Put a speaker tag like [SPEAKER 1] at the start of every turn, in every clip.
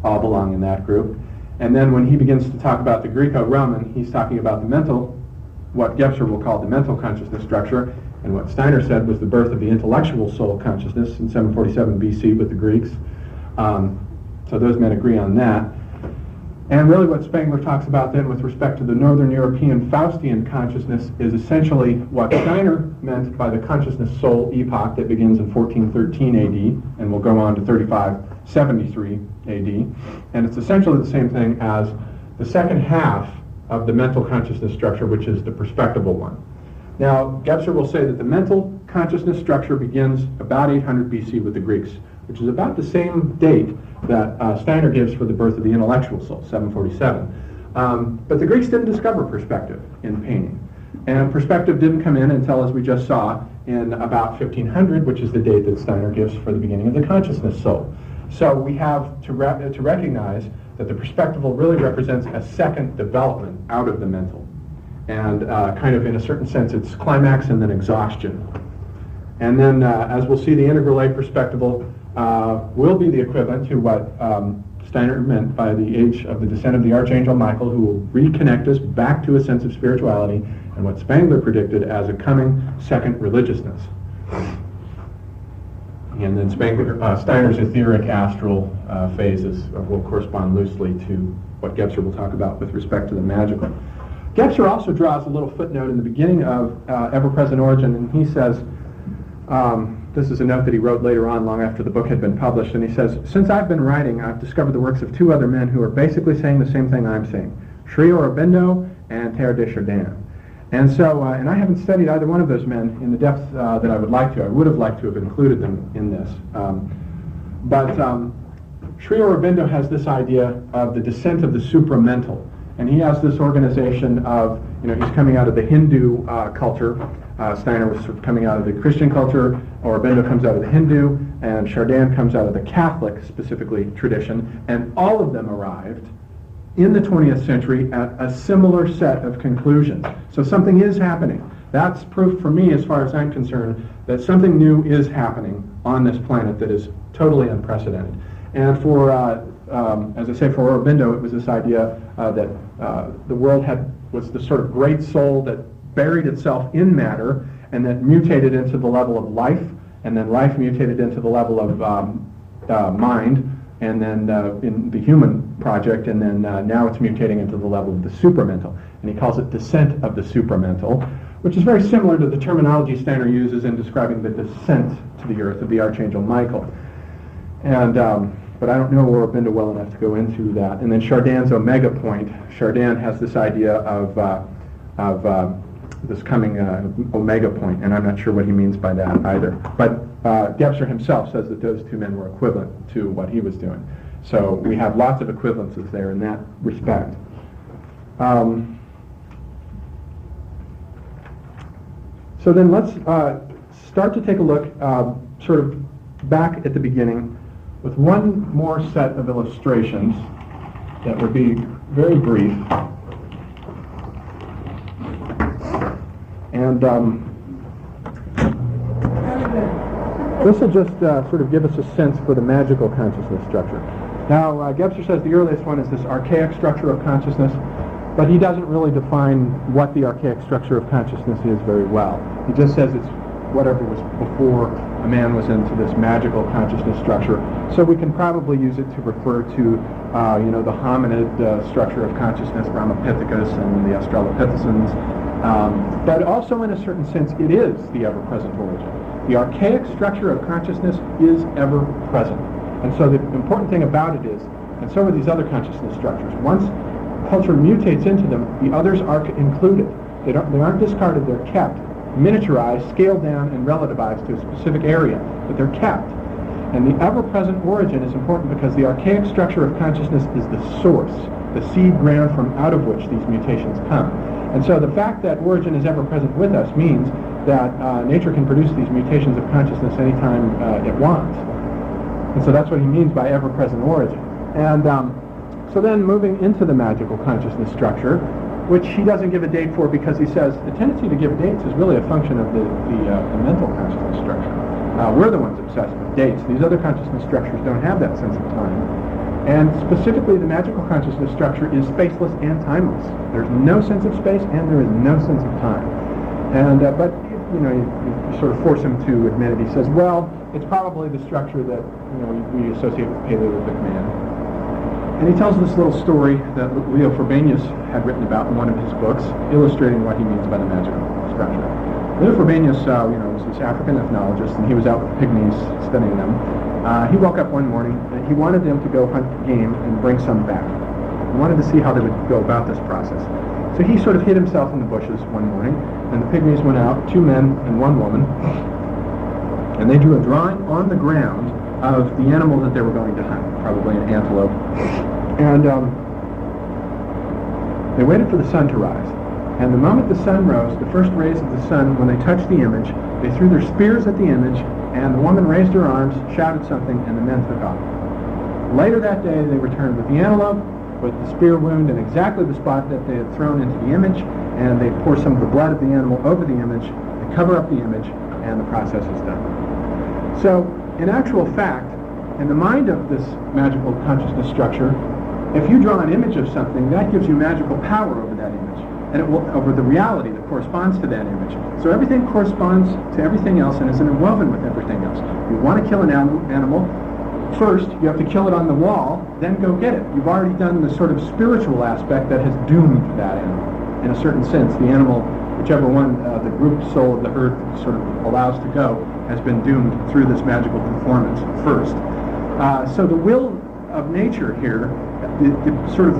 [SPEAKER 1] all belong in that group. And then when he begins to talk about the Greco-Roman, he's talking about the mental, what Gebser will call the mental consciousness structure, and what Steiner said was the birth of the intellectual soul consciousness in 747 BC with the Greeks. So those men agree on that. And really what Spengler talks about then with respect to the Northern European Faustian consciousness is essentially what Steiner meant by the consciousness soul epoch that begins in 1413 AD and will go on to 3573 AD. And it's essentially the same thing as the second half of the mental consciousness structure, which is the perspectival one. Now, Gebser will say that the mental consciousness structure begins about 800 BC with the Greeks, which is about the same date that Steiner gives for the birth of the intellectual soul, 747. But the Greeks didn't discover perspective in painting. And perspective didn't come in until, as we just saw, in about 1500, which is the date that Steiner gives for the beginning of the consciousness soul. So we have to recognize that the perspectival really represents a second development out of the mental. And kind of in a certain sense, it's climax and then exhaustion. And then, as we'll see, the integral A perspectival will be the equivalent to what Steiner meant by the age of the descent of the Archangel Michael, who will reconnect us back to a sense of spirituality, and what Spengler predicted as a coming second religiousness. And then Steiner's etheric astral phases will correspond loosely to what Gebser will talk about with respect to the magical. Gebser also draws a little footnote in the beginning of Ever-Present Origin, and he says, this is a note that he wrote later on, long after the book had been published, and he says, "Since I've been writing, I've discovered the works of two other men who are basically saying the same thing I'm saying, Sri Aurobindo and Teilhard de Chardin." And so, and I haven't studied either one of those men in the depth that I would like to. I would have liked to have included them in this. But Sri Aurobindo has this idea of the descent of the supramental. And he has this organization of, he's coming out of the Hindu culture. Steiner was sort of coming out of the Christian culture. Aurobindo comes out of the Hindu, and Chardin comes out of the Catholic, specifically, tradition. And all of them arrived in the 20th century at a similar set of conclusions. So something is happening. That's proof for me, as far as I'm concerned, that something new is happening on this planet that is totally unprecedented. And for, as I say, for Aurobindo, it was this idea that the world was the sort of great soul that buried itself in matter and that mutated into the level of life, and then life mutated into the level of mind, and then in the human project, and then now it's mutating into the level of the supramental. And he calls it descent of the supramental, which is very similar to the terminology Steiner uses in describing the descent to the earth of the Archangel Michael. And but I don't know Aurobindo well enough to go into that. And then Chardin's Omega point. Chardin has this idea of this coming Omega point, and I'm not sure what he means by that either. But Gebser himself says that those two men were equivalent to what he was doing. So we have lots of equivalences there in that respect. So then let's start to take a look sort of back at the beginning with one more set of illustrations that would be very brief. And this will just sort of give us a sense for the magical consciousness structure. Now, Gebser says the earliest one is this archaic structure of consciousness, but he doesn't really define what the archaic structure of consciousness is very well. He just says it's whatever was before a man was into this magical consciousness structure. So we can probably use it to refer to, the hominid structure of consciousness, Brahmapithecus and the Australopithecines. But also in a certain sense, it is the ever-present origin. The archaic structure of consciousness is ever-present. And so the important thing about it is, and so are these other consciousness structures, once culture mutates into them, the others are included. They aren't discarded, they're kept, miniaturized, scaled down, and relativized to a specific area, but they're kept. And the ever-present origin is important because the archaic structure of consciousness is the source, the seed ground from out of which these mutations come. And so the fact that origin is ever-present with us means that nature can produce these mutations of consciousness anytime it wants. And so that's what he means by ever-present origin. And so then moving into the magical consciousness structure, which he doesn't give a date for because he says the tendency to give dates is really a function of the mental consciousness structure. We're the ones obsessed with dates. These other consciousness structures don't have that sense of time. And specifically, the magical consciousness structure is spaceless and timeless. There's no sense of space and there is no sense of time. And but you sort of force him to admit it. He says, well, it's probably the structure that we associate with Paleolithic man. And he tells this little story that Leo Frobenius had written about in one of his books, illustrating what he means by the magical structure. Leo Frobenius, was this African ethnologist, and he was out with pygmies studying them. He woke up one morning and he wanted them to go hunt game and bring some back. He wanted to see how they would go about this process. So he sort of hid himself in the bushes one morning, and the pygmies went out, 2 men and 1 woman, and they drew a drawing on the ground of the animal that they were going to hunt, probably an antelope. And they waited for the sun to rise. And the moment the sun rose, the first rays of the sun, when they touched the image, they threw their spears at the image, and the woman raised her arms, shouted something, and the men took off. Later that day, they returned with the antelope, with the spear wound in exactly the spot that they had thrown into the image, and they pour some of the blood of the animal over the image, they cover up the image, and the process is done. So, in actual fact, in the mind of this magical consciousness structure, if you draw an image of something, that gives you magical power over that image, and it will over the reality that corresponds to that image. So everything corresponds to everything else and is interwoven with everything else. You want to kill an animal, first you have to kill it on the wall, then go get it. You've already done the sort of spiritual aspect that has doomed that animal. In a certain sense, the animal, whichever one the group soul of the herd sort of allows to go, has been doomed through this magical performance first. So the will of nature here, the sort of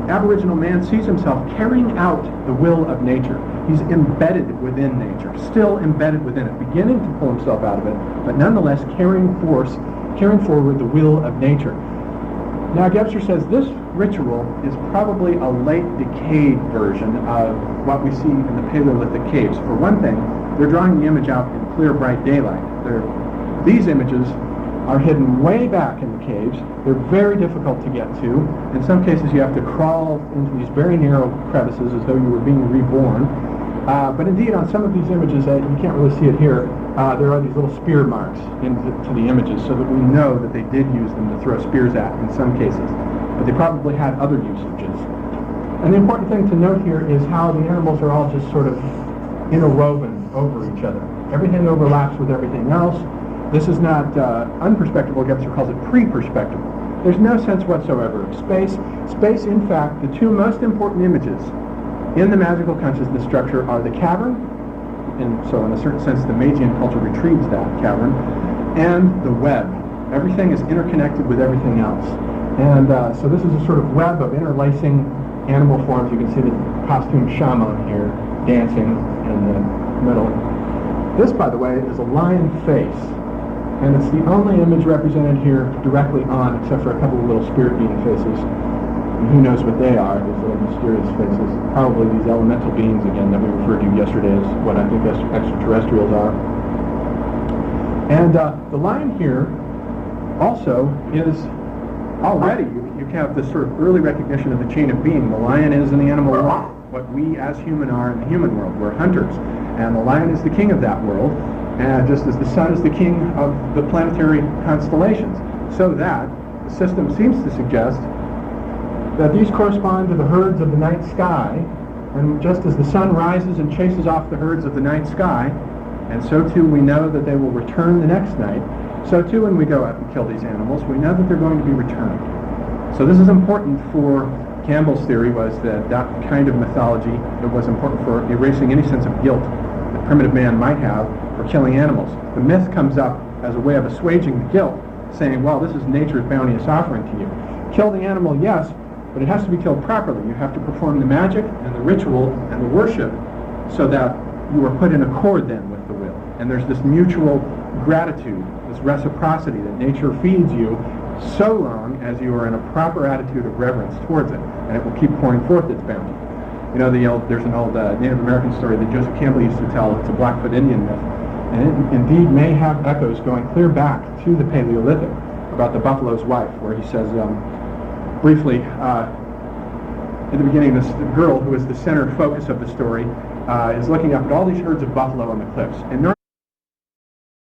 [SPEAKER 1] Aboriginal man sees himself carrying out the will of nature. He's embedded within nature, still embedded within it, beginning to pull himself out of it, but nonetheless carrying forward the will of nature. Now Gebser says this ritual is probably a late decayed version of what we see in the Paleolithic caves. For one thing, they're drawing the image out in clear, bright daylight. These images are hidden way back in the caves. They're very difficult to get to. In some cases you have to crawl into these very narrow crevices as though you were being reborn. But indeed on some of these images, you can't really see it here, there are these little spear marks into the images so that we know that they did use them to throw spears at in some cases. But they probably had other usages. And the important thing to note here is how the animals are all just sort of interwoven over each other. Everything overlaps with everything else. This is not unperspectable. Gebser calls it pre-perspectable. There's no sense whatsoever of space. Space, in fact, the 2 most important images in the magical consciousness structure are the cavern, and so in a certain sense the Magian culture retrieves that cavern, and the web. Everything is interconnected with everything else. And so this is a sort of web of interlacing animal forms. You can see the costume shaman here dancing in the middle. This, by the way, is a lion face. And it's the only image represented here directly on, except for a couple of little spirit being faces. And who knows what they are, these little mysterious faces. Probably these elemental beings, again, that we referred to yesterday as what I think extraterrestrials are. And the lion here also is already, you have this sort of early recognition of the chain of being. The lion is in the animal world what we as human are in the human world. We're hunters. And the lion is the king of that world. And just as the sun is the king of the planetary constellations, so that the system seems to suggest that these correspond to the herds of the night sky, and just as the sun rises and chases off the herds of the night sky, and so too we know that they will return the next night, so too when we go out and kill these animals, we know that they're going to be returned. So this is important for Campbell's theory, was that that kind of mythology, it was important for erasing any sense of guilt that primitive man might have for killing animals. The myth comes up as a way of assuaging the guilt, saying, well, this is nature's bounteous offering to you. Kill the animal, yes, but it has to be killed properly. You have to perform the magic and the ritual and the worship so that you are put in accord then with the will. And there's this mutual gratitude, this reciprocity that nature feeds you so long as you are in a proper attitude of reverence towards it, and it will keep pouring forth its bounty. You know, there's an old Native American story that Joseph Campbell used to tell. It's a Blackfoot Indian myth, and it indeed may have echoes going clear back to the Paleolithic about the buffalo's wife, where he says, briefly, in the beginning, this girl, who is the center focus of the story, is looking up at all these herds of buffalo on the cliffs. And